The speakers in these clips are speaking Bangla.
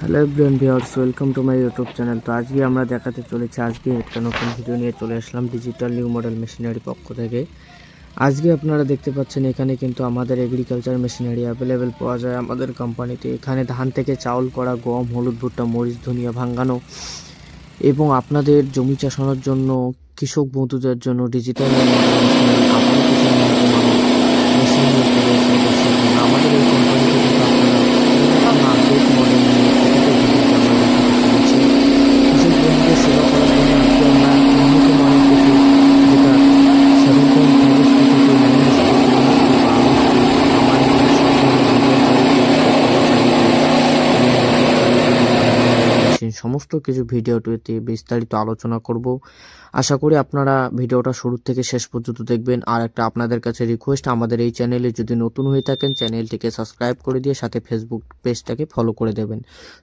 Hello everyone viewers, welcome to my YouTube channel. তো আজকে আমরা দেখাতে চলেছি, আজকে একটা নতুন ভিডিও নিয়ে চলে আসলাম ডিজিটাল নিউ মডেল মেশিনারি পক্ষ থেকে। আজকে আপনারা দেখতে পাচ্ছেন এখানে কিন্তু আমাদের এগ্রিকালচার মেশিনারি অ্যাভেলেবেল পাওয়া যায় আমাদের কোম্পানিতে। এখানে ধান থেকে চাউল করা, গম, হলুদ, ভুট্টা, মরিচ, ধনিয়া ভাঙানো এবং আপনাদের জমি চাষানোর জন্য, কৃষক বন্ধুদের জন্য ডিজিটাল নিউ মডেল মেশিনারি আবারও কিছু উন্নত মানের মেশিন নিয়ে চলে এসে দর্শক বন্ধুরা। আমাদের এই কোম্পানিতে কিন্তু আপনারা আপডেট মডেল নিয়ে প্রতিটা ভিডিওতে আমরা দেখাতে চলেছি। কৃষক বন্ধুদের সেবা করার জন্য আজকে আমরা উন্নত মানের কিছু, যেটা 7.5 স্পিড থেকে 9 স্পিড, 10 স্পিড, 12 স্পিড, আমার এখানে সব ধরনের মিডিয়াম কোয়ালিটি, পেট্রোল চালিত এবং মোটর চালিত মেশিন সমস্ত কিছু ভিডিওটিতে বিস্তারিত আলোচনা করব। আশা করি আপনারা ভিডিওটা শুরু থেকে শেষ পর্যন্ত দেখবেন। আর একটা আপনাদের কাছে রিকোয়েস্ট, আমাদের এই চ্যানেলে যদি নতুন হয়ে থাকেন চ্যানেলটিকে সাবস্ক্রাইব করে দিয়ে সাথে ফেসবুক পেজটাকে ফলো করে দেবেন।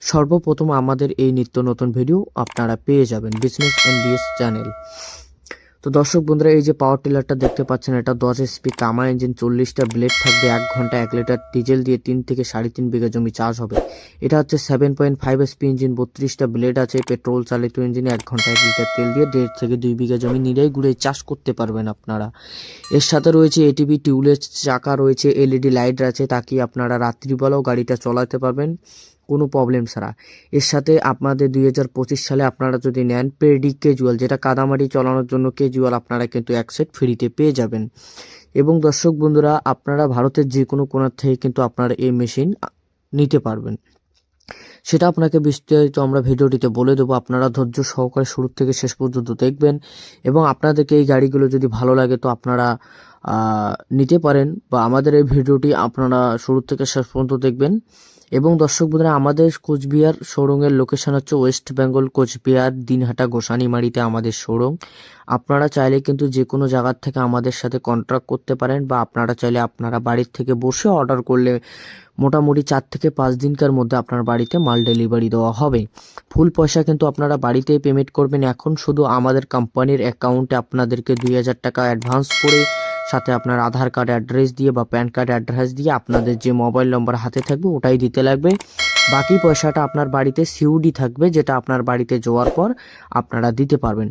সর্বপ্রথম আমাদের এই নিত্য নতুন ভিডিও আপনারা পেয়ে যাবেন বিজনেস এনডিএস চ্যানেল। তো দর্শক বন্ধুরা, এই যে পাওয়ার টিলারটা দেখতে পাচ্ছেন, এটা 10 এসপি কামা ইঞ্জিন, 40টা ব্লেড থাকবে, 1 ঘন্টা 1 লিটার ডিজেল দিয়ে 3 থেকে 3.5 বিঘা জমি চাষ হবে। এটা হচ্ছে 7.5 এসপি ইঞ্জিন, 32টা ব্লেড আছে, পেট্রোল চালিত ইঞ্জিন, 1 ঘন্টা 1 লিটার তেল দিয়ে 1.5 থেকে 2 বিঘা জমি নিরেই গুড়ে চাষ করতে পারবেন আপনারা। এর সাথে রয়েছে এটিভি টিউবলেস চাকা, রয়েছে এলইডি লাইট আছে, তাকে আপনারা রাত্রিবেলাও গাড়িটা চালাতে পারবেন কোনো প্রবলেম ছাড়া। এর সাথে আপনাদের 2025 সালে আপনারা যদি নেন পেডি ক্যাজুয়াল, যেটা কাদামাটি চালানোর জন্য ক্যাজুয়াল, আপনারা কিন্তু 1 সেট ফ্রিতে পেয়ে যাবেন। এবং দর্শক বন্ধুরা, আপনারা ভারতের যে কোনো কোণা থেকে কিন্তু আপনারা এই মেশিন নিতে পারবেন। সেটা আপনাকে বিস্তারিত আমরা ভিডিওটিতে বলে দেবো, আপনারা ধৈর্য সহকারে শুরু থেকে শেষ পর্যন্ত দেখবেন। এবং আপনাদেরকে এই গাড়িগুলো যদি ভালো লাগে তো আপনারা নিতে পারেন, বা আমাদের এই ভিডিওটি আপনারা শুরু থেকে শেষ পর্যন্ত দেখবেন। এবং দর্শক বন্ধুরা, আমাদের কোচবিহার শোরুমের লোকেশন হচ্ছে ওয়েস্ট বেঙ্গল, কোচবিহার, দিনহাটা, গোসানিমারিতে আমাদের শোরুম। আপনারা চাইলে কিন্তু যে কোনো জায়গার থেকে আমাদের সাথে কন্ট্যাক্ট করতে পারেন, বা আপনারা চাইলে আপনারা বাড়ির থেকে বসে অর্ডার করলে মোটামুটি 4 থেকে 5 দিনকার মধ্যে আপনার বাড়িতে মাল ডেলিভারি দেওয়া হবে। ফুল পয়সা কিন্তু আপনারা বাড়িতেই পেমেন্ট করবেন। এখন শুধু আমাদের কোম্পানির অ্যাকাউন্টে আপনাদেরকে 2000 টাকা অ্যাডভান্স করে, সাথে আপনার আধার কার্ড অ্যাড্রেস দিয়ে বা প্যান কার্ড অ্যাড্রেস দিয়ে আপনাদের যে মোবাইল নম্বর হাতে থাকবে ওটাই দিতে লাগবে। বাকি পয়সাটা আপনার বাড়িতে সিওডি থাকবে, যেটা আপনার বাড়িতে যাওয়ার পর আপনারা দিতে পারবেন।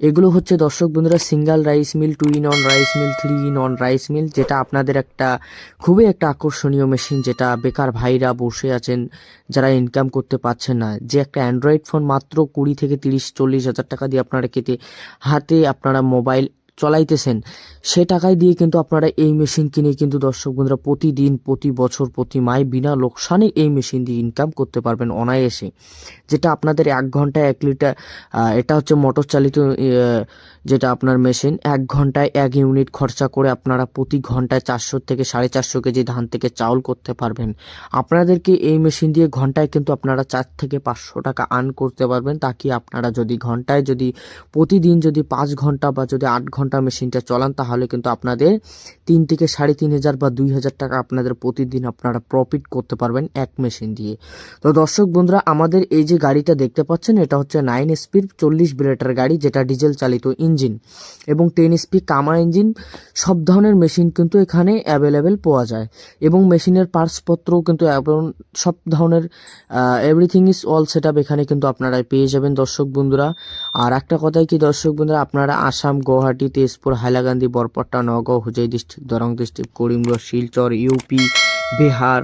এগুলো হচ্ছে দর্শক বন্ধুরা single rice meal, 2 in 1 rice meal, 3 in 1 rice meal, যেটা আপনাদের একটা খুবই একটা আকর্ষণীয় মেশিন, যেটা বেকার ভাইরা বসে আছেন যারা ইনকাম করতে পারছেন না, যে একটা অ্যান্ড্রয়েড ফোন মাত্র 20 থেকে 30-40 হাজার টাকা দিয়ে আপনারা হাতে আপনারা মোবাইল চলাইতেছেন, সে টাকায় দিয়ে কিন্তু আপনারা এই মেশিন কিনে কিন্তু দর্শক বন্ধুরা প্রতিদিন, প্রতি বছর, প্রতি মাসে বিনা লোকসানে এই মেশিন দিয়ে ইনকাম করতে পারবেন অনায়াসে। যেটা আপনাদের 1 ঘন্টায় 1 লিটার, এটা হচ্ছে মোটর চালিত, যেটা আপনার মেশিন 1 ঘন্টায় 1 ইউনিট খরচা করে আপনারা প্রতি ঘন্টায় 400 থেকে 450 কেজি ধান থেকে চাউল করতে পারবেন। আপনাদেরকে এই মেশিন দিয়ে ঘন্টায় কিন্তু আপনারা 4 থেকে 500 টাকা আর্ন করতে পারবেন। তাকে আপনারা যদি ঘন্টায়, যদি প্রতিদিন যদি 5 ঘন্টা বা যদি 8 ঘন্টা মেশিনটা চলান, তাহলে কিন্তু আপনাদের 3 থেকে 3500 বা 2000 টাকা আপনাদের প্রতিদিন আপনারা প্রফিট করতে পারবেন এক মেশিন দিয়ে। তো দর্শক বন্ধুরা, আমাদের এই যে গাড়িটা দেখতে পাচ্ছেন, এটা হচ্ছে 9 স্পিড 40 ব্লেডের গাড়ি, যেটা ডিজেল চালিত ইঞ্জিন এবং 10 স্পিড কামা ইঞ্জিন। সব ধরনের মেশিন কিন্তু এখানে অ্যাভেলেবেল পাওয়া যায়, এবং মেশিনের পার্টসপত্রও কিন্তু সব ধরনের everything is all set up এখানে কিন্তু আপনারা পেয়ে যাবেন দর্শক বন্ধুরা। আর একটা কথাই কি দর্শক বন্ধুরা, আপনারা Assam, Guwahati, Tezpur, Hailakandi, Barpeta, Nagaon, Hojai district, Darrang district, Karimganj, Silchar, UP, Bihar,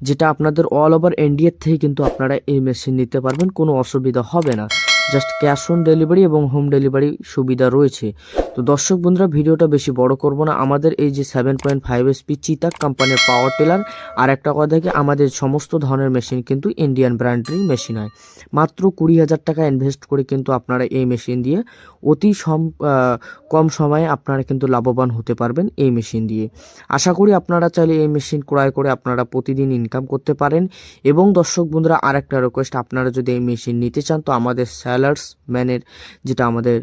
যেটা আপনাদের অল ওভার ইন্ডিয়ার থেকে কিন্তু আপনারা এই মেশিন নিতে পারবেন, কোনো অসুবিধা হবে না। জাস্ট ক্যাশ অন ডেলিভারি এবং হোম ডেলিভারি সুবিধা রয়েছে। তো দর্শক বন্ধুরা, ভিডিওটা বেশি বড় করব না। আমাদের এই যে 7.5 এসপি চিতাক কোম্পানির পাওয়ার টিলার, আর একটা কথা কি, আমাদের সমস্ত ধরনের মেশিন কিন্তু ইন্ডিয়ান ব্র্যান্ডেরই মেশিন হয়। মাত্র 20,000 টাকা ইনভেস্ট করে কিন্তু আপনারা এই মেশিন দিয়ে অতি কম সময়ে আপনারা কিন্তু লাভবান হতে পারবেন এই মেশিন দিয়ে। আশা করি আপনারা চাইলে এই মেশিন ক্রয় করে আপনারা প্রতিদিন ইনকাম করতে পারেন। এবং দর্শক বন্ধুরা, আর একটা রিকোয়েস্ট, আপনারা যদি এই মেশিন নিতে চান তো আমাদের সেলার্স ম্যানের, যেটা আমাদের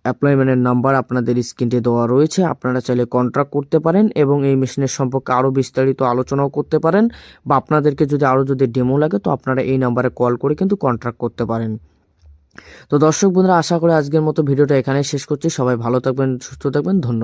অ্যাপ্লয়মেন্টের নাম্বার আপনাদের স্ক্রিনে দেওয়া রয়েছে, আপনারা চাইলে কন্ট্যাক্ট করতে পারেন এবং এই মেশিনের সম্পর্কে আরও বিস্তারিত আলোচনাও করতে পারেন, বা আপনাদেরকে যদি আরও যদি ডেমো লাগে তো আপনারা এই নাম্বারে কল করে কিন্তু কন্ট্যাক্ট করতে পারেন। তো দর্শক বন্ধুরা, আশা করি আজকের মতো ভিডিওটা এখানেই শেষ করছি। সবাই ভালো থাকবেন, সুস্থ থাকবেন, ধন্যবাদ।